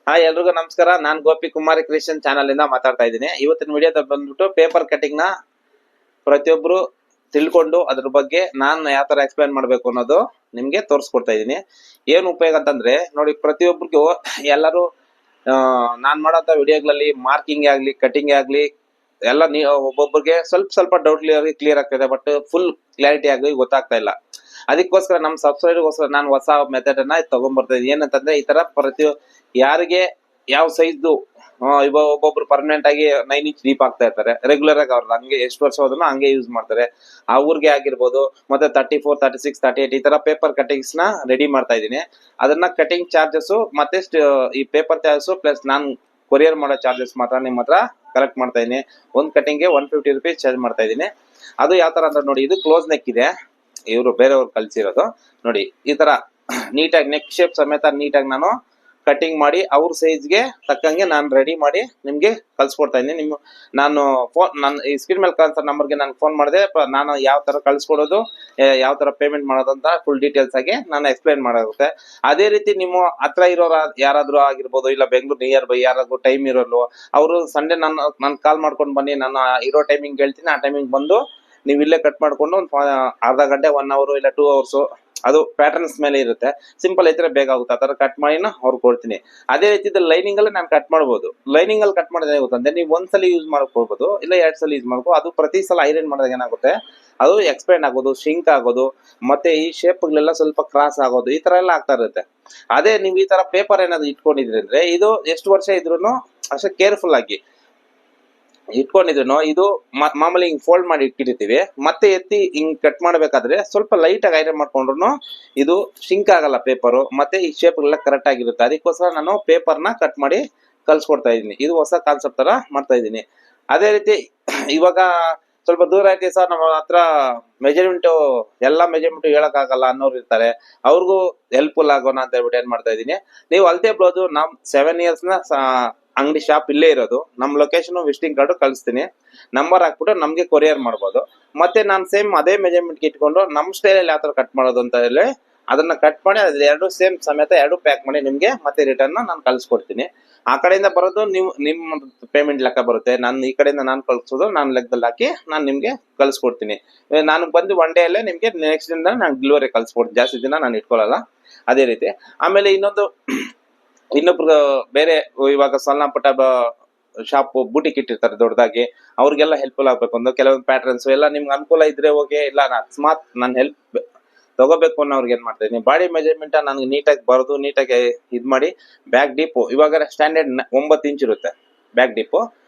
Hi ಎಲ್ರಿಗೂ ನಮಸ್ಕಾರ. ನಾನು ಗೋಪಿ ಕುಮಾರಿ ಕ್ರಿಯೇಷನ್ ಚಾನಲ್ ಇಂದ ಮಾತಾಡ್ತಾ ಇದ್ದೀನಿ. ಇವತ್ತಿನ ವಿಡಿಯೋದಲ್ಲಿ ಬಂದ್ಬಿಟ್ಟು ಪೇಪರ್ ಕಟಿಂಗ್ ನ ಪ್ರತಿಯೊಬ್ರು ತಿಳ್ಕೊಂಡು ಅದ್ರ ಬಗ್ಗೆ ನಾನು ಯಾವ ತರ ಎಕ್ಸ್ಪ್ಲೈನ್ ಮಾಡ್ಬೇಕು ಅನ್ನೋದು ನಿಮ್ಗೆ ತೋರಿಸ್ಕೊಡ್ತಾ ಇದ್ದೀನಿ. ಏನ್ ಉಪಯೋಗ ಅಂತಂದ್ರೆ ನೋಡಿ, ಪ್ರತಿಯೊಬ್ಬರಿಗೂ ಎಲ್ಲರೂ ನಾನ್ ಮಾಡೋಂತ ವಿಡಿಯೋಗಳಲ್ಲಿ ಮಾರ್ಕಿಂಗ್ ಆಗ್ಲಿ ಕಟಿಂಗ್ ಆಗ್ಲಿ ಎಲ್ಲ ಒಬ್ಬೊಬ್ಬರಿಗೆ ಸ್ವಲ್ಪ ಡೌಟ್ ಕ್ಲಿಯರ್ ಆಗ್ತಾ ಇದೆ, ಬಟ್ ಫುಲ್ ಕ್ಲಾರಿಟಿ ಆಗಿ ಗೊತ್ತಾಗ್ತಾ ಇಲ್ಲ. ಅದಕ್ಕೋಸ್ಕರ ನಮ್ಮ ಸಬ್ಸ್ಕ್ರೈಬರ್ಗೋಸ್ಕರ ನಾನು ಹೊಸ ಮೆಥಡ್ ಅನ್ನ ತಗೊಂಡ್ಬರ್ತಾ ಇದ್ದೀನಿ. ಏನಂತಂದ್ರೆ ಈ ತರ ಯಾರಿಗೆ ಯಾವ ಸೈಜ್ದು ಒಬ್ಬೊಬ್ರು ಪರ್ಮನೆಂಟ್ ಆಗಿ 9 ಇಂಚ್ ಡೀಪ್ ಆಗ್ತಾ ಇರ್ತಾರೆ, ರೆಗ್ಯುಲರ್ ಆಗಿ ಅವ್ರದ್ದು ಹಂಗೆ ಎಷ್ಟು ವರ್ಷ ಹೋದ್ರು ಹಂಗೆ ಯೂಸ್ ಮಾಡ್ತಾರೆ. ಆ ಊರಿಗೆ ಆಗಿರ್ಬೋದು, ಮತ್ತೆ 34, 36, 38 ಈ ತರ ಪೇಪರ್ ಕಟಿಂಗ್ಸ್ ನ ರೆಡಿ ಮಾಡ್ತಾ ಇದ್ದೀನಿ. ಅದನ್ನ ಕಟಿಂಗ್ ಚಾರ್ಜಸ್ ಮತ್ತೆ ಈ ಪೇಪರ್ ಚಾರ್ಜಸ್ ಪ್ಲಸ್ ನಾನು ಕೊರಿಯರ್ ಮಾಡೋ ಚಾರ್ಜಸ್ ಮಾತ್ರ ನಿಮ್ಮ ಹತ್ರ ಕಲೆಕ್ಟ್ ಮಾಡ್ತಾ ಇದೀನಿ. ಒಂದ್ ಕಟಿಂಗ್ಗೆ 150 rupees ಚಾರ್ಜ್ ಮಾಡ್ತಾ ಇದೀನಿ. ಅದು ಯಾವ ತರ ಅಂತ ನೋಡಿ, ಇದು ಕ್ಲೋಸ್ ನೆಕ್ ಇದೆ, ಇವರು ಬೇರೆಯವ್ರು ಕಲ್ಸಿರೋದು. ನೋಡಿ ಈ ತರ ನೀಟಾಗಿ ನೆಕ್ ಶೇಪ್ ಸಮೇತ ನೀಟಾಗಿ ನಾನು ಕಟಿಂಗ್ ಮಾಡಿ ಅವ್ರ ಸೈಜ್ಗೆ ತಕ್ಕಂಗೆ ನಾನು ರೆಡಿ ಮಾಡಿ ನಿಮ್ಗೆ ಕಳ್ಸಿಕೊಡ್ತಾ ಇದ್ದೀನಿ. ನಾನು ನನ್ನ ಈ ಸ್ಕ್ರೀನ್ ಮೇಲೆ ಕಾಣಿಸೋ ನಂಬರ್ಗೆ ನಾನು ಫೋನ್ ಮಾಡಿದೆ, ನಾನು ಯಾವ ತರ ಕಳ್ಸಿಕೊಡೋದು, ಯಾವ ತರ ಪೇಮೆಂಟ್ ಮಾಡೋದು ಅಂತ ಫುಲ್ ಡೀಟೇಲ್ಸ್ ಆಗಿ ನಾನು ಎಕ್ಸ್ಪ್ಲೈನ್ ಮಾಡಾಗುತ್ತೆ. ಅದೇ ರೀತಿ ನಿಮ್ಮ ಹತ್ರ ಇರೋರು ಯಾರಾದ್ರೂ ಆಗಿರ್ಬೋದು, ಇಲ್ಲ ಬೆಂಗಳೂರು ನಿಯರ್ ಬೈ ಯಾರಾದ್ರೂ ಟೈಮ್ ಇರೋರು, ಅವರು ಸಂಡೇ ನಾನು ಕಾಲ್ ಮಾಡ್ಕೊಂಡು ಬನ್ನಿ, ನಾನು ಇರೋ ಟೈಮಿಂಗ್ ಹೇಳ್ತೀನಿ, ಆ ಟೈಮಿಂಗ್ ಬಂದು ನೀವು ಇಲ್ಲೇ ಕಟ್ ಮಾಡ್ಕೊಂಡು ಒಂದು ಅರ್ಧ ಗಂಟೆ 1 hour ಇಲ್ಲ 2 hours, ಅದು ಪ್ಯಾಟರ್ನ್ಸ್ ಮೇಲೆ ಇರುತ್ತೆ. ಸಿಂಪಲ್ ಐತ್ರೆ ಬೇಗ ಆಗುತ್ತೆ, ಆ ತರ ಕಟ್ ಮಾಡಿ ಅವ್ರಿಗೆ ಕೊಡ್ತೀನಿ. ಅದೇ ರೀತಿ ಲೈನಿಂಗ್ ಅಲ್ಲಿ ನಾನು ಕಟ್ ಮಾಡ್ಬೋದು. ಲೈನಿಂಗ್ ಅಲ್ಲಿ ಕಟ್ ಮಾಡಿದ್ರೆ ಏನಾಗುತ್ತೆ, ನೀವು ಒಂದ್ಸಲ ಯೂಸ್ ಮಾಡ್ಕೊಳ್ಬೋದು, ಇಲ್ಲ 2 ಸಲ ಯೂಸ್ ಮಾಡ್ಕೋ. ಅದು ಪ್ರತಿ ಸಲ ಐರನ್ ಮಾಡಿದಾಗ ಏನಾಗುತ್ತೆ, ಅದು ಎಕ್ಸ್ಪೆಂಡ್ ಆಗೋದು, ಶಿಂಕ್ ಆಗೋದು, ಮತ್ತೆ ಈ ಶೇಪ್ಗಳೆಲ್ಲ ಸ್ವಲ್ಪ ಕ್ರಾಸ್ ಆಗೋದು, ಈ ತರ ಎಲ್ಲ ಆಗ್ತಾ ಇರುತ್ತೆ. ಅದೇ ನೀವು ಈ ತರ ಪೇಪರ್ ಏನಾದ್ರು ಇಟ್ಕೊಂಡಿದ್ರಿ ಅಂದ್ರೆ ಇದು ಎಷ್ಟು ವರ್ಷ ಇದ್ರು ಅಷ್ಟೇ ಕೇರ್ಫುಲ್ ಆಗಿ ಇಟ್ಕೊಂಡಿದ್ರು ಇದು ಮಾಮೂಲಿ ಹಿಂಗ್ ಫೋಲ್ಡ್ ಮಾಡಿ ಇಟ್ಟಿರ್ತೀವಿ. ಮತ್ತೆ ಎತ್ತಿ ಹಿಂಗ್ ಕಟ್ ಮಾಡ್ಬೇಕಾದ್ರೆ ಸ್ವಲ್ಪ ಲೈಟ್ ಆಗಿ ಐರನ್ ಮಾಡ್ಕೊಂಡ್ರು ಇದು ಶಿಂಕ್ ಆಗಲ್ಲ ಪೇಪರ್, ಮತ್ತೆ ಈ ಶೇಪ್ ಎಲ್ಲ ಕರೆಕ್ಟ್ ಆಗಿರುತ್ತೆ. ಅದಕ್ಕೋಸ್ಕರ ನಾನು ಪೇಪರ್ ನ ಕಟ್ ಮಾಡಿ ಕಲ್ಸ್ಕೊಡ್ತಾ ಇದೀನಿ. ಇದು ಹೊಸ ಕಾನ್ಸೆಪ್ಟ್ ತರ ಮಾಡ್ತಾ ಇದೀನಿ. ಅದೇ ರೀತಿ ಇವಾಗ ಸ್ವಲ್ಪ ದೂರ ಐತಿ ಸರ್, ನಮ್ಮ ಹತ್ರ ಮೆಜರ್ಮೆಂಟ್ ಎಲ್ಲಾ ಮೆಜರ್ಮೆಂಟ್ ಹೇಳಕ್ ಆಗಲ್ಲ ಅನ್ನೋರು ಇರ್ತಾರೆ, ಅವ್ರಿಗೂ ಹೆಲ್ಪ್ಫುಲ್ ಆಗೋಣ ಅಂತ ಹೇಳ್ಬಿಟ್ಟು ಏನ್ ಮಾಡ್ತಾ ಇದೀನಿ, ನೀವು ಅಳತೆ ಬ್ಲೌಸ್ ನಮ್ 7 years ನ ಅಂಗಡಿ ಶಾಪ್ ಇಲ್ಲೇ ಇರೋದು, ನಮ್ ಲೊಕೇಶನ್ ವಿಸಿಟಿಂಗ್ ಕಾರ್ಡ್ ಕಳಿಸ್ತೀನಿ, ನಂಬರ್ ಹಾಕ್ಬಿಟ್ಟು ನಮ್ಗೆ ಕೊರಿಯರ್ ಮಾಡ್ಬೋದು. ಮತ್ತೆ ನಾನು ಸೇಮ್ ಅದೇ ಮೆಜರ್ಮೆಂಟ್ ಇಟ್ಕೊಂಡು ನಮ್ ಸ್ಟೈಲ್ ಅಲ್ಲಿ ಯಾವ ತರ ಕಟ್ ಮಾಡೋದು ಅಂತ ಹೇಳಿ ಅದನ್ನ ಕಟ್ ಮಾಡಿ ಅದ್ 2 ಸೇಮ್ ಸಮೇತ 2 ಪ್ಯಾಕ್ ಮಾಡಿ ನಿಮ್ಗೆ ಮತ್ತೆ ರಿಟರ್ನ್ ನಾನು ಕಳ್ಸಿಕೊಡ್ತೀನಿ. ಆ ಕಡೆಯಿಂದ ಬರೋದು ನೀವು ನಿಮ್ಮ ಪೇಮೆಂಟ್ ಲೆಕ್ಕ ಬರುತ್ತೆ, ನಾನು ಈ ಕಡೆಯಿಂದ ನಾನು ಕಳ್ಸೋದು ನಾನು ಲೆಕ್ಕದಲ್ಲಿ ಹಾಕಿ ನಾನು ನಿಮ್ಗೆ ಕಳ್ಸಿಕೊಡ್ತೀನಿ. ನಾನು ಬಂದು 1 day ಅಲ್ಲೇ ನಿಮ್ಗೆ ನೆಕ್ಸ್ಟ್ ದಿನ ನಾನು ಡೆಲಿವರಿ ಕಳ್ಸಿಕೊಡ್ತೀನಿ, ಜಾಸ್ತಿ ದಿನ ನಾನು ಇಟ್ಕೊಳ್ಳಲ್ಲ. ಅದೇ ರೀತಿ ಆಮೇಲೆ ಇನ್ನೊಬ್ರು ಬೇರೆ ಇವಾಗ ಸಣ್ಣ ಪುಟ್ಟ ಶಾಪ್ ಬೂಟಿಕ್ ಇಟ್ಟಿರ್ತಾರೆ ದೊಡ್ಡದಾಗಿ, ಅವ್ರಿಗೆಲ್ಲ ಹೆಲ್ಪ್ಫುಲ್ ಆಗ್ಬೇಕು ಅಂದ್ರೆ ಕೆಲವೊಂದು ಪ್ಯಾಟರ್ನ್ಸ್ ಎಲ್ಲ ನಿಮ್ಗೆ ಅನುಕೂಲ ಇದ್ರೆ ಹೋಗಿ, ಇಲ್ಲ ಅಕಸ್ಮಾತ್ ನಾನು ಹೆಲ್ಪ್ ತಗೋಬೇಕು ಅನ್ನೋರ್ಗೆ ಏನ್ ಮಾಡ್ತಾ ಇದೀನಿ, ಬಾಡಿ ಮೆಜರ್ಮೆಂಟ್ ನನಗೆ ನೀಟಾಗಿ ಬರೋದು, ನೀಟಾಗಿ ಇದ್ ಮಾಡಿ ಬ್ಯಾಕ್ ಡೀಪ್ ಇವಾಗ ಸ್ಟ್ಯಾಂಡರ್ಡ್ 9 ಇಂಚ್ ಇರುತ್ತೆ. ಬ್ಯಾಕ್ ಡೀಪ್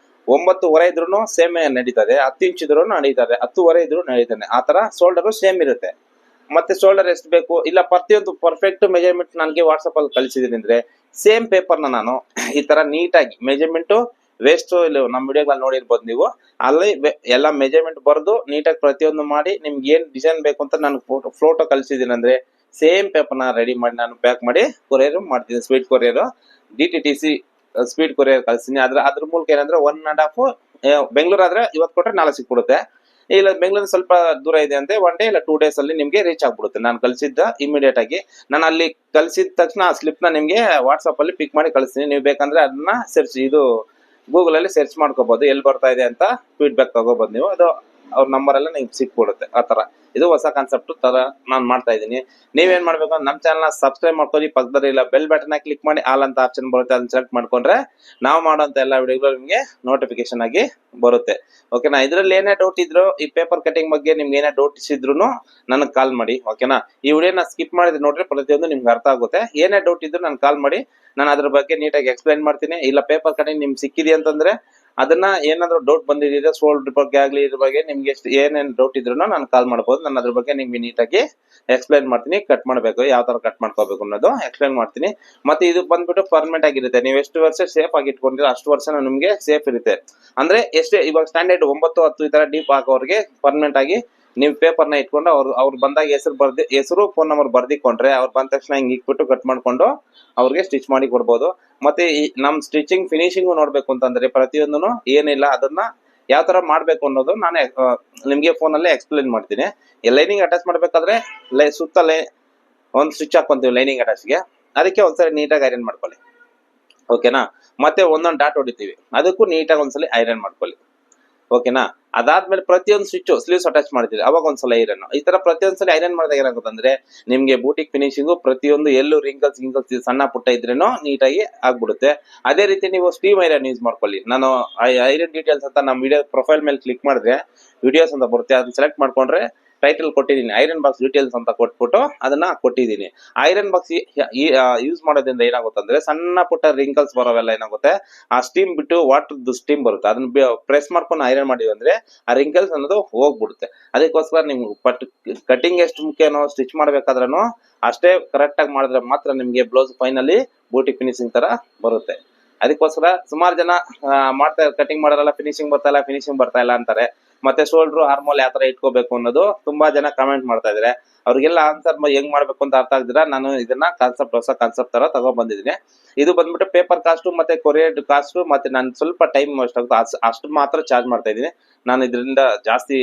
9.5 ಇದ್ರು ಸೇಮ್ ನಡೀತದೆ, 10 ಇಂಚ್ ಇದ್ರು ನಡೀತದೆ, 10.5 ಇದ್ರು ನಡೀತಾನೆ. ಆ ತರ ಶೋಲ್ಡರ್ ಸೇಮ್ ಇರುತ್ತೆ. ಮತ್ತೆ ಶೋಲ್ಡರ್ ಎಷ್ಟು ಬೇಕು ಇಲ್ಲ ಪ್ರತಿಯೊಂದು ಪರ್ಫೆಕ್ಟ್ ಮೆಜರ್ಮೆಂಟ್ ನನಗೆ ವಾಟ್ಸಪ್ ಅಲ್ಲಿ ಕಳಿಸಿದೀನಿ ಅಂದ್ರೆ ಸೇಮ್ ಪೇಪರ್ನ ನಾನು ಈ ತರ ನೀಟಾಗಿ ಮೆಜರ್ಮೆಂಟ್ ವೇಸ್ಟ್ ಇಲ್ಲಿ ನಮ್ಮ ವಿಡಿಯೋಗಳಲ್ಲಿ ನೋಡಿರ್ಬೋದು ನೀವು, ಅಲ್ಲಿ ಎಲ್ಲ ಮೆಜರ್ಮೆಂಟ್ ಬರೆದು ನೀಟಾಗಿ ಪ್ರತಿಯೊಂದು ಮಾಡಿ ನಿಮ್ಗೆ ಏನ್ ಡಿಸೈನ್ ಬೇಕು ಅಂತ ನಾನು ಫೋಟೋ ಕಳಿಸಿದೀನಿ ಅಂದ್ರೆ ಸೇಮ್ ಪೇಪರ್ನ ರೆಡಿ ಮಾಡಿ ನಾನು ಪ್ಯಾಕ್ ಮಾಡಿ ಕೊರಿಯರ್ ಮಾಡ್ತೀನಿ. Sweet courier DTTC speed courier ಕಳಿಸ್ತೀನಿ. ಅದ್ರ ಮೂಲಕ ಏನಂದ್ರೆ 1.5 ಬೆಂಗಳೂರು ಆದ್ರೆ ಇವತ್ತು ಕೊಟ್ರೆ ನಾಳೆ ಸಿಕ್ಬಿಡುತ್ತೆ, ಇಲ್ಲ ಬೆಂಗಳೂರು ಸ್ವಲ್ಪ ದೂರ ಇದೆ ಅಂದ್ರೆ 1 day ಇಲ್ಲ 2 days ಅಲ್ಲಿ ನಿಮ್ಗೆ ರೀಚ್ ಆಗ್ಬಿಡುತ್ತೆ. ನಾನು ಕಳ್ಸಿದ್ದ ಇಮಿಡಿಯೇಟ್ ಆಗಿ ನಾನು ಅಲ್ಲಿ ಕಳ್ಸಿದ ತಕ್ಷಣ ಆ ಸ್ಲಿಪ್ ನ ನಿಮ್ಗೆ ವಾಟ್ಸಪ್ ಅಲ್ಲಿ ಪಿಕ್ ಮಾಡಿ ಕಳಿಸ್ತೀನಿ. ನೀವು ಬೇಕಂದ್ರೆ ಅದನ್ನ ಗೂಗಲ್ ಅಲ್ಲಿ ಸರ್ಚ್ ಮಾಡ್ಕೋಬಹುದು, ಎಲ್ಲಿ ಬರ್ತಾ ಇದೆ ಅಂತ ಫೀಡ್ಬ್ಯಾಕ್ ತಗೋಬಹುದು ನೀವು, ಅದು ಅವ್ರ ನಂಬರ್ ಎಲ್ಲ ನಿಮ್ಗೆ ಸಿಕ್ಬಿಡುತ್ತೆ. ಆ ತರ ಇದು ಹೊಸ ಕಾನ್ಸೆಪ್ಟ್ ತರ ನಾನು ಮಾಡ್ತಾ ಇದ್ದೀನಿ. ನೀವೇನ್ ಮಾಡ್ಬೇಕು, ನಮ್ಮ ಚಾನಲ್ ನ ಸಬ್ಸ್ಕ್ರೈಬ್ ಮಾಡ್ಕೊಳ್ಳಿ, ಪಕ್ಕದಲ್ಲಿ ಇಲ್ಲ ಬೆಲ್ ಬಟನ್ ಕ್ಲಿಕ್ ಮಾಡಿ ಆಲ್ ಅಂತ ಆಪ್ಷನ್ ಬರುತ್ತೆ, ಅದನ್ನ ಸೆಲೆಕ್ಟ್ ಮಾಡ್ಕೊಂಡ್ರೆ ನಾವು ಮಾಡೋಂತ ಎಲ್ಲ ವಿಡಿಯೋಗಳು ನಿಮ್ಗೆ ನೋಟಿಫಿಕೇಶನ್ ಆಗಿ ಬರುತ್ತೆ. ಓಕೆನಾ? ಇದ್ರಲ್ಲಿ ಏನೇ ಡೌಟ್ ಇದ್ರು, ಈ ಪೇಪರ್ ಕಟಿಂಗ್ ಬಗ್ಗೆ ನಿಮ್ಗೆ ಏನೇ ಡೌಟ್ಸ್ ಇದ್ರು ನನಗೆ ಕಾಲ್ ಮಾಡಿ. ಓಕೆನಾ? ಈ ವಿಡಿಯೋನ ಸ್ಕಿಪ್ ಮಾಡಿದ್ರೆ ನೋಡ್ರಿ ಪ್ರತಿಯೊಂದು ನಿಮ್ಗೆ ಅರ್ಥ ಆಗುತ್ತೆ. ಏನೇ ಡೌಟ್ ಇದ್ರು ನನ್ ಕಾಲ್ ಮಾಡಿ, ನಾನು ಅದ್ರ ಬಗ್ಗೆ ನೀಟಾಗಿ ಎಕ್ಸ್ಪ್ಲೈನ್ ಮಾಡ್ತೀನಿ. ಇಲ್ಲ ಪೇಪರ್ ಕಟಿಂಗ್ ನಿಮ್ಗೆ ಸಿಕ್ಕಿದೆ ಅಂತಂದ್ರೆ ಅದನ್ನ ಏನಾದ್ರು ಡೌಟ್ ಬಂದಿದೆ ಶೋಲ್ಡರ್ ಬಗ್ಗೆ ಆಗ್ಲಿ, ಇದ್ರ ಬಗ್ಗೆ ನಿಮ್ಗೆ ಏನೇನ್ ಡೌಟ್ ಇದ್ರು ನಾನು ಕಾಲ್ ಮಾಡ್ಬೋದು. ನಾನು ಅದ್ರ ಬಗ್ಗೆ ನಿಮ್ಗೆ ನೀಟಾಗಿ ಎಕ್ಸ್ಪ್ಲೈನ್ ಮಾಡ್ತೀನಿ. ಕಟ್ ಮಾಡ್ಬೇಕು, ಯಾವ ತರ ಕಟ್ ಮಾಡ್ಕೋಬೇಕು ಅನ್ನೋದು ಎಕ್ಸ್ಪ್ಲೈನ್ ಮಾಡ್ತೀನಿ. ಮತ್ತೆ ಇದು ಬಂದ್ಬಿಟ್ಟು ಪರ್ಮನೆಂಟ್ ಆಗಿರುತ್ತೆ, ನೀವು ಎಷ್ಟು ವರ್ಷ ಸೇಫ್ ಆಗಿ ಇಟ್ಕೊಂಡಿರೋ ಅಷ್ಟು ವರ್ಷ ನಿಮ್ಗೆ ಸೇಫ್ ಇರುತ್ತೆ. ಅಂದ್ರೆ ಎಷ್ಟೇ ಇವಾಗ ಸ್ಟ್ಯಾಂಡರ್ಡ್ 9, 10 ಈ ತರ ಡೀಪ್ ಹಾಕೋರಿಗೆ ಪರ್ಮನೆಂಟ್ ಆಗಿ ನೀವು ಪೇಪರ್ ನ ಇಟ್ಕೊಂಡು ಅವ್ರು ಬಂದಾಗ ಹೆಸರು ಫೋನ್ ನಂಬರ್ ಬರ್ದಿಕೊಂಡ್ರೆ ಅವ್ರು ಬಂದ ತಕ್ಷಣ ಹಿಂಗ್ ಇಟ್ಬಿಟ್ಟು ಕಟ್ ಮಾಡ್ಕೊಂಡು ಅವ್ರಿಗೆ ಸ್ಟಿಚ್ ಮಾಡಿ ಕೊಡ್ಬೋದು. ಮತ್ತೆ ನಮ್ ಸ್ಟಿಚಿಂಗ್ ಫಿನಿಶಿಂಗ್ ನೋಡ್ಬೇಕು ಅಂತಂದ್ರೆ ಪ್ರತಿಯೊಂದನು ಏನಿಲ್ಲ ಅದನ್ನ ಯಾವ ತರ ಮಾಡ್ಬೇಕು ಅನ್ನೋದು ನಾನು ನಿಮ್ಗೆ ಫೋನ್ ಅಲ್ಲೇ ಎಕ್ಸ್ಪ್ಲೈನ್ ಮಾಡ್ತೀನಿ. ಲೈನಿಂಗ್ ಅಟ್ಯಾಚ್ ಮಾಡ್ಬೇಕಾದ್ರೆ ಸುತ್ತಲೇ ಒಂದ್ ಸ್ಟಿಚ್ ಹಾಕೊಂತೀವಿ ಲೈನಿಂಗ್ ಅಟ್ಯಾಚ್ಗೆ, ಅದಕ್ಕೆ ಒಂದ್ಸರಿ ನೀಟಾಗಿ ಐರನ್ ಮಾಡ್ಕೊಳ್ಳಿ. ಓಕೆನಾ. ಮತ್ತೆ ಒಂದೊಂದು ಡಾಟ್ ಹೊಡಿತೀವಿ, ಅದಕ್ಕೂ ನೀಟಾಗಿ ಒಂದ್ಸಲಿ ಐರನ್ ಮಾಡ್ಕೊಳ್ಳಿ. ಓಕೆನಾ. ಅದಾದ್ಮೇಲೆ ಪ್ರತಿಯೊಂದು ಸ್ವಿಚ್ ಸ್ಲೀವ್ಸ್ ಅಟ್ಯಾಚ್ ಮಾಡ್ತೀವಿ, ಅವಾಗ ಒಂದ್ಸಲ ಐರನ್. ಈ ತರ ಪ್ರತಿಯೊಂದ್ಸಲ ಐರನ್ ಮಾಡಿದಾಗ ಏನಾಗುತ್ತೆ ಅಂದ್ರೆ ನಿಮ್ಗೆ ಬೂಟಿಕ್ ಫಿನಿಶಿಂಗು ಪ್ರತಿಯೊಂದು ಎಲ್ಲೂ ರಿಂಕಲ್ಸ್ ಸಣ್ಣ ಪುಟ್ಟ ಇದ್ರೇನೋ ನೀಟಾಗಿ ಆಗ್ಬಿಡುತ್ತೆ. ಅದೇ ರೀತಿ ನೀವು ಸ್ಟೀಮ್ ಐರನ್ ಯೂಸ್ ಮಾಡ್ಕೊಳ್ಳಿ. ನಾನು ಐರನ್ ಡೀಟೇಲ್ಸ್ ಅಂತ ನಮ್ಮ ವಿಡಿಯೋ ಪ್ರೊಫೈಲ್ ಮೇಲೆ ಕ್ಲಿಕ್ ಮಾಡಿದ್ರೆ ವಿಡಿಯೋಸ್ ಅಂತ ಬರುತ್ತೆ, ಅದನ್ನ ಸೆಲೆಕ್ಟ್ ಮಾಡ್ಕೊಂಡ್ರೆ ಟೈಟಲ್ ಕೊಟ್ಟಿದ್ದೀನಿ, ಐರನ್ ಬಾಕ್ಸ್ ಡೀಟೇಲ್ಸ್ ಅಂತ ಕೊಟ್ಬಿಟ್ಟು ಅದನ್ನ ಕೊಟ್ಟಿದ್ದೀನಿ. ಐರನ್ ಬಾಕ್ಸ್ ಯೂಸ್ ಮಾಡೋದ್ರಿಂದ ಏನಾಗುತ್ತೆ ಅಂದ್ರೆ ಸಣ್ಣ ಪುಟ್ಟ ರಿಂಕಲ್ಸ್ ಬರೋವೆಲ್ಲ ಏನಾಗುತ್ತೆ, ಆ ಸ್ಟೀಮ್ ಬಿಟ್ಟು ವಾಟರ್ ಸ್ಟೀಮ್ ಬರುತ್ತೆ, ಅದನ್ನ ಪ್ರೆಸ್ ಮಾಡ್ಕೊಂಡು ಐರನ್ ಮಾಡಿದ್ವಿ ಅಂದ್ರೆ ಆ ರಿಂಕಲ್ಸ್ ಅನ್ನೋದು ಹೋಗ್ಬಿಡುತ್ತೆ. ಅದಕ್ಕೋಸ್ಕರ ನಿಮ್ಗೆ ಕಟಿಂಗ್ ಎಷ್ಟು ಮುಖ್ಯನೋ ಸ್ಟಿಚ್ ಮಾಡ್ಬೇಕಾದ್ರೂ ಅಷ್ಟೇ ಕರೆಕ್ಟ್ ಆಗಿ ಮಾಡಿದ್ರೆ ಮಾತ್ರ ನಿಮ್ಗೆ ಬ್ಲೌಸ್ ಫೈನಲಿ ಬೂಟಿ ಫಿನಿಶಿಂಗ್ ತರ ಬರುತ್ತೆ. ಅದಕ್ಕೋಸ್ಕರ ಸುಮಾರು ಜನ ಮಾಡ್ತಾ ಕಟಿಂಗ್ ಮಾಡೋರೆಲ್ಲ ಫಿನಿಶಿಂಗ್ ಬರ್ತಾ ಇಲ್ಲ ಅಂತಾರೆ. ಮತ್ತೆ ಶೋಲ್ಡರ್ ಆರ್ಮೋಲ್ ಯಾವ ತರ ಇಟ್ಕೋಬೇಕು ಅನ್ನೋದು ತುಂಬಾ ಜನ ಕಮೆಂಟ್ ಮಾಡ್ತಾ ಇದಾರೆ. ಅವ್ರಿಗೆಲ್ಲ ಆನ್ಸರ್ ಹೆಂಗ್ ಮಾಡ್ಬೇಕು ಅಂತ ಅರ್ಥ ಆಗ್ದಿರಾ ನಾನು ಇದನ್ನ ಹೊಸ ಕಾನ್ಸೆಪ್ಟ್ ತರ ತಗೊಂಡ್ ಬಂದಿದ್ದೀನಿ. ಇದು ಬಂದ್ಬಿಟ್ಟು ಪೇಪರ್ ಕಾಸ್ಟ್ ಮತ್ತೆ ಕೊರಿಯರ್ ಕಾಸ್ಟ್ ಮತ್ತೆ ನಾನು ಸ್ವಲ್ಪ ಟೈಮ್ ಅಷ್ಟು ಮಾತ್ರ ಚಾರ್ಜ್ ಮಾಡ್ತಾ ಇದ್ದೀನಿ. ನಾನು ಇದರಿಂದ ಜಾಸ್ತಿ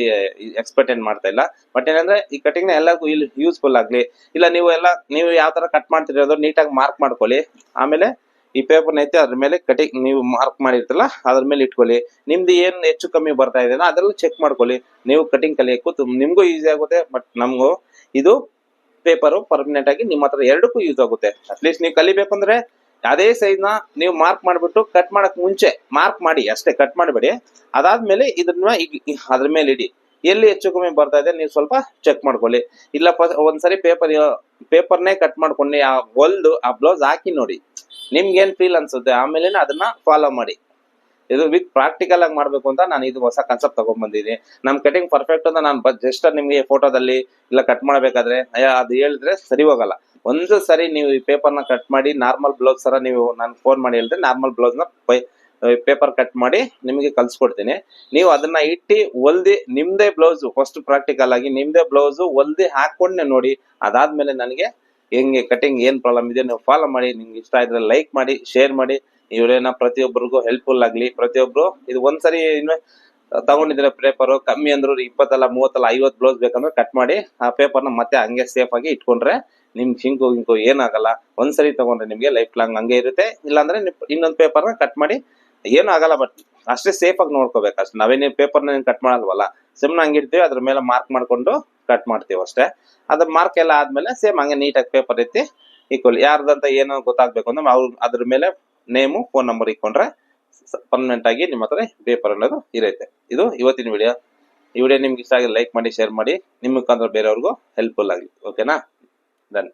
ಎಕ್ಸ್ಪೆಕ್ಟ್ ಏನ್ ಮಾಡ್ತಾ ಇಲ್ಲ. ಬಟ್ ಏನಂದ್ರೆ ಈ ಕಟಿಂಗ್ ನ ಎಲ್ಲರಿಗೂ ಯೂಸ್ಫುಲ್ ಆಗ್ಲಿ. ಇಲ್ಲ ನೀವು ಯಾವ ತರ ಕಟ್ ಮಾಡ್ತಿರೋದು ನೀಟಾಗಿ ಮಾರ್ಕ್ ಮಾಡ್ಕೊಳ್ಳಿ. ಆಮೇಲೆ ಈ ಪೇಪರ್ ಐತೆ ಅದ್ರ ಮೇಲೆ ಕಟಿಂಗ್ ನೀವು ಮಾರ್ಕ್ ಮಾಡಿರ್ತಿಲ್ಲ ಅದ್ರ ಮೇಲೆ ಇಟ್ಕೊಳ್ಳಿ. ನಿಮ್ದು ಏನ್ ಹೆಚ್ಚು ಕಮ್ಮಿ ಬರ್ತಾ ಇದೆ ಅದೆಲ್ಲ ಚೆಕ್ ಮಾಡ್ಕೊಳ್ಳಿ. ನೀವು ಕಟಿಂಗ್ ಕಲಿಯಕ್ಕೂ ನಿಮ್ಗೂ ಈಸಿ ಆಗುತ್ತೆ, ಬಟ್ ನಮಗೂ ಇದು ಪೇಪರ್ ಪರ್ಮನೆಂಟ್ ಆಗಿ ನಿಮ್ಮ ಹತ್ರ ಎರಡಕ್ಕೂ ಯೂಸ್ ಆಗುತ್ತೆ. ಅಟ್ಲೀಸ್ಟ್ ನೀವು ಕಲಿಬೇಕಂದ್ರೆ ಅದೇ ಸೈಜ್ ನ ನೀವು ಮಾರ್ಕ್ ಮಾಡ್ಬಿಟ್ಟು ಕಟ್ ಮಾಡಕ್ ಮುಂಚೆ ಮಾರ್ಕ್ ಮಾಡಿ ಅಷ್ಟೇ, ಕಟ್ ಮಾಡಬೇಡಿ. ಅದಾದ್ಮೇಲೆ ಇದನ್ನ ಅದ್ರ ಮೇಲೆ ಇಡಿ. ಎಲ್ಲಿ ಹೆಚ್ಚು ಕಮ್ಮಿ ಬರ್ತಾ ಇದೆ ನೀವು ಸ್ವಲ್ಪ ಚೆಕ್ ಮಾಡ್ಕೊಳ್ಳಿ. ಇಲ್ಲ ಒಂದ್ಸರಿ ಪೇಪರ್ನೇ ಕಟ್ ಮಾಡ್ಕೊಂಡು ಹೊಲ್ದು ಆ ಬ್ಲೌಸ್ ಹಾಕಿ ನೋಡಿ, ನಿಮ್ಗೆ ಏನ್ ಫೀಲ್ ಅನ್ಸುತ್ತೆ ಆಮೇಲೆ ಅದನ್ನ ಫಾಲೋ ಮಾಡಿ. ಇದು ವಿತ್ ಪ್ರಾಕ್ಟಿಕಲ್ ಆಗಿ ಮಾಡ್ಬೇಕು ಅಂತ ನಾನು ಇದು ಹೊಸ ಕಾನ್ಸೆಪ್ಟ್ ತಗೊಂಡ್ ಬಂದಿದ್ದೀನಿ. ನಮ್ ಕಟಿಂಗ್ ಪರ್ಫೆಕ್ಟ್ ಅಂತ ನಾನು ಜಸ್ಟ್ ನಿಮ್ಗೆ ಫೋಟೋದಲ್ಲಿ ಇಲ್ಲ ಕಟ್ ಮಾಡ್ಬೇಕಾದ್ರೆ ಅದು ಹೇಳಿದ್ರೆ ಸರಿ ಹೋಗಲ್ಲ. ಒಂದು ಸರಿ ನೀವು ಈ ಪೇಪರ್ ನ ಕಟ್ ಮಾಡಿ ನಾರ್ಮಲ್ ಬ್ಲೌಸ್ ತರ ನೀವು ನಾನು ಫೋನ್ ಮಾಡಿ ಹೇಳಿದ್ರೆ ನಾರ್ಮಲ್ ಬ್ಲೌಸ್ ನ ಪೇಪರ್ ಕಟ್ ಮಾಡಿ ನಿಮಗೆ ಕಲ್ಸ್ಕೊಡ್ತೀನಿ. ನೀವು ಅದನ್ನ ಇಟ್ಟು ಹೊಲ್ದಿ ನಿಮ್ದೇ ಬ್ಲೌಸ್ ಫಸ್ಟ್ ಪ್ರಾಕ್ಟಿಕಲ್ ಆಗಿ ನಿಮ್ದೇ ಬ್ಲೌಸ್ ಹೊಲ್ದಿ ಹಾಕೊಂಡೆ ನೋಡಿ. ಅದಾದ್ಮೇಲೆ ನನಗೆ ಹೆಂಗೆ ಕಟಿಂಗ್ ಏನ್ ಪ್ರಾಬ್ಲಮ್ ಇದೆ ನೀವು ಫಾಲೋ ಮಾಡಿ. ನಿಮ್ಗೆ ಇಷ್ಟ ಇದ್ರೆ ಲೈಕ್ ಮಾಡಿ, ಶೇರ್ ಮಾಡಿ. ಇವರೇನ ಪ್ರತಿಯೊಬ್ಬರಿಗೂ ಹೆಲ್ಪ್ಫುಲ್ ಆಗ್ಲಿ. ಪ್ರತಿಯೊಬ್ರು ಇದು ಒಂದ್ಸರಿ ತಗೊಂಡಿದ್ರೆ ಪೇಪರ್ ಕಮ್ಮಿ ಅಂದ್ರು 20 ಅಲ್ಲ 30 ಅಲ್ಲ 50 ಬ್ಲೌಸ್ ಬೇಕಂದ್ರೆ ಕಟ್ ಮಾಡಿ ಆ ಪೇಪರ್ ನ ಮತ್ತೆ ಹಂಗೆ ಸೇಫ್ ಆಗಿ ಇಟ್ಕೊಂಡ್ರೆ ನಿಮ್ ಗಿಂಕು ಏನಾಗಲ್ಲ. ಒಂದ್ಸರಿ ತಗೊಂಡ್ರೆ ನಿಮ್ಗೆ ಲೈಫ್ ಲಾಂಗ್ ಹಂಗೆ ಇರುತ್ತೆ. ಇಲ್ಲಾಂದ್ರೆ ಇನ್ನೊಂದು ಪೇಪರ್ ನ ಕಟ್ ಮಾಡಿ ಏನು ಆಗಲ್ಲ, ಬಟ್ ಅಷ್ಟೇ ಸೇಫ್ ಆಗಿ ನೋಡ್ಕೋಬೇಕು ಅಷ್ಟೇ. ನಾವೇನೇ ಪೇಪರ್ ನ ಕಟ್ ಮಾಡಲ್ವಲ್ಲ, ಸುಮ್ನೆ ಹಂಗಿರ್ತೀವಿ, ಅದ್ರ ಮೇಲೆ ಮಾರ್ಕ್ ಮಾಡ್ಕೊಂಡು ಕಟ್ ಮಾಡ್ತೀವಿ ಅಷ್ಟೇ. ಅದ್ರ ಮಾರ್ಕ್ ಎಲ್ಲ ಆದ್ಮೇಲೆ ಸೇಮ್ ಹಂಗೆ ನೀಟಾಗಿ ಪೇಪರ್ ಎತ್ತಿ ಈಕ್ವಲ್ ಯಾರ್ದಂತ ಏನೋ ಗೊತ್ತಾಗ್ಬೇಕು ಅಂದ್ರೆ ಅದ್ರ ಮೇಲೆ ನೇಮು ಫೋನ್ ನಂಬರ್ ಇಟ್ಕೊಂಡ್ರೆ ಪರ್ಮನೆಂಟ್ ಆಗಿ ನಿಮ್ಮ ಹತ್ರ ಪೇಪರ್ ಅನ್ನೋದು ಇರುತ್ತೆ. ಇದು ಇವತ್ತಿನ ವಿಡಿಯೋ. ಈ ವಿಡಿಯೋ ನಿಮ್ಗೆ ಇಷ್ಟ ಆಗಿ ಲೈಕ್ ಮಾಡಿ, ಶೇರ್ ಮಾಡಿ. ನಿಮ್ಮ ಮುಖಾಂತರ ಬೇರೆಯವ್ರಿಗೂ ಹೆಲ್ಪ್ಫುಲ್ ಆಗಲಿ. ಓಕೆನಾ? ಡನ್.